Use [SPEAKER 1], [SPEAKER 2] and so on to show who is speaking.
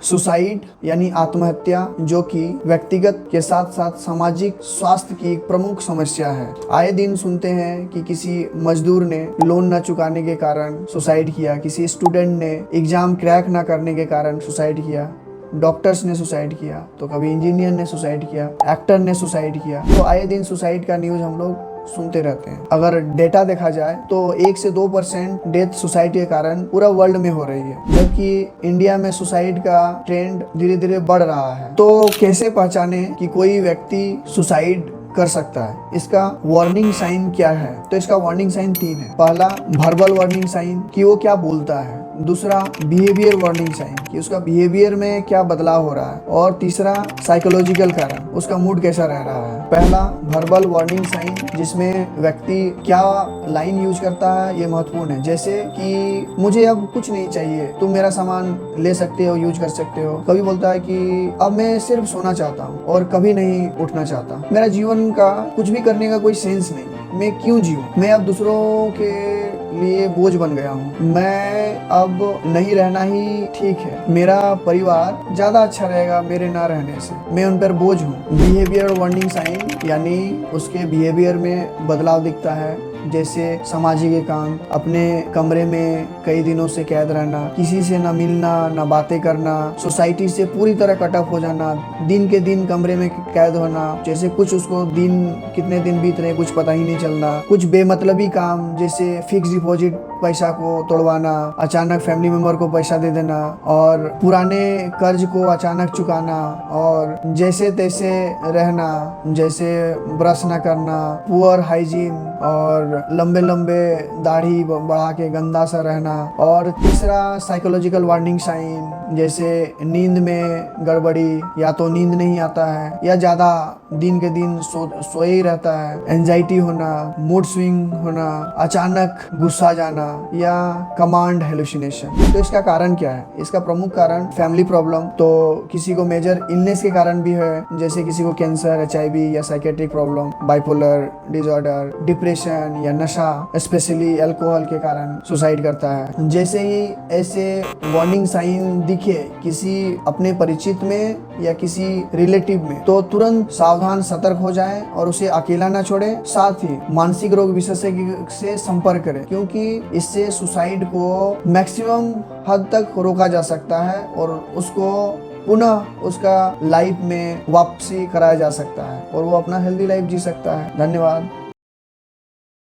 [SPEAKER 1] Suicide यानी आत्महत्या, जो कि व्यक्तिगत के साथ साथ सामाजिक स्वास्थ्य की एक प्रमुख समस्या है। आए दिन सुनते हैं कि किसी मजदूर ने लोन न चुकाने के कारण सुसाइड किया, किसी स्टूडेंट ने एग्जाम क्रैक न करने के कारण सुसाइड किया, डॉक्टर्स ने सुसाइड किया, तो कभी इंजीनियर ने सुसाइड किया, एक्टर ने सुसाइड किया। तो आए दिन सुसाइड का न्यूज़ हम लोग सुनते रहते हैं। अगर डेटा देखा जाए तो 1 से 2% डेथ सुसाइड के कारण पूरा वर्ल्ड में हो रही है, जबकि इंडिया में सुसाइड का ट्रेंड धीरे धीरे बढ़ रहा है। तो कैसे पहचाने कि कोई व्यक्ति सुसाइड कर सकता है, इसका वार्निंग साइन क्या है? तो इसका वार्निंग साइन 3 है। पहला, वर्बल वार्निंग साइन कि वो क्या बोलता है। दूसरा, बिहेवियर वार्निंग साइन कि उसका बिहेवियर में क्या बदलाव हो रहा है। और तीसरा, साइकोलॉजिकल कारण, उसका मूड कैसा रह रहा है। पहला, वर्बल वार्निंग साइन, जिसमें व्यक्ति क्या लाइन यूज करता है ये महत्वपूर्ण है। जैसे कि मुझे अब कुछ नहीं चाहिए, तुम मेरा सामान ले सकते हो, यूज कर सकते हो। कभी बोलता है कि अब मैं सिर्फ सोना चाहता हूँ और कभी नहीं उठना चाहता, मेरा जीवन का कुछ भी करने का कोई सेंस नहीं, मैं क्यों जीऊं, मैं अब दूसरों के लिए बोझ बन गया हूँ, मैं अब नहीं रहना ही ठीक है, मेरा परिवार ज्यादा अच्छा रहेगा मेरे ना रहने से, मैं उन पर बोझ हूँ। बिहेवियर वार्निंग साइन यानी उसके बिहेवियर में बदलाव दिखता है, जैसे सामाजिक काम, अपने कमरे में कई दिनों से कैद रहना, किसी से ना मिलना ना बातें करना, सोसाइटी से पूरी तरह कट ऑफ हो जाना, दिन के दिन कमरे में कैद होना, जैसे कुछ उसको दिन कितने दिन बीत रहे कुछ पता ही नहीं चलना, कुछ बेमतलबी काम जैसे फिक्स डिपॉजिट पैसा को तोड़वाना, अचानक फैमिली मेंबर को पैसा दे देना, और पुराने कर्ज को अचानक चुकाना, और जैसे तैसे रहना, जैसे ब्रश ना करना, पुअर हाइजीन, और लंबे लंबे दाढ़ी बढ़ा के गंदा सा रहना। और तीसरा, साइकोलॉजिकल वार्निंग साइन, जैसे नींद में गड़बड़ी, या तो नींद नहीं आता है या ज्यादा दिन के दिन सोए ही रहता है, एंजाइटी होना, मूड स्विंग होना, अचानक गुस्सा जाना, या कमांड हेलुसिनेशन। तो इसका कारण क्या है? इसका प्रमुख कारण फैमिली प्रॉब्लम, तो किसी को मेजर इलनेस के कारण भी है, जैसे किसी को कैंसर, HIV या psychiatric problem, bipolar disorder, depression या नशा, स्पेशली अल्कोहल के कारण सुसाइड करता है। जैसे ही ऐसे वार्निंग साइन दिखे किसी अपने परिचित में या किसी रिलेटिव में, तो तुरंत सावधान सतर्क हो जाए और उसे अकेला ना छोड़े, साथ ही मानसिक रोग विशेषज्ञ से संपर्क करें, क्योंकि इससे सुसाइड को मैक्सिमम हद तक रोका जा सकता है और उसको पुनः उसका लाइफ में वापसी कराया जा सकता है और वो अपना हेल्दी लाइफ जी सकता है। धन्यवाद।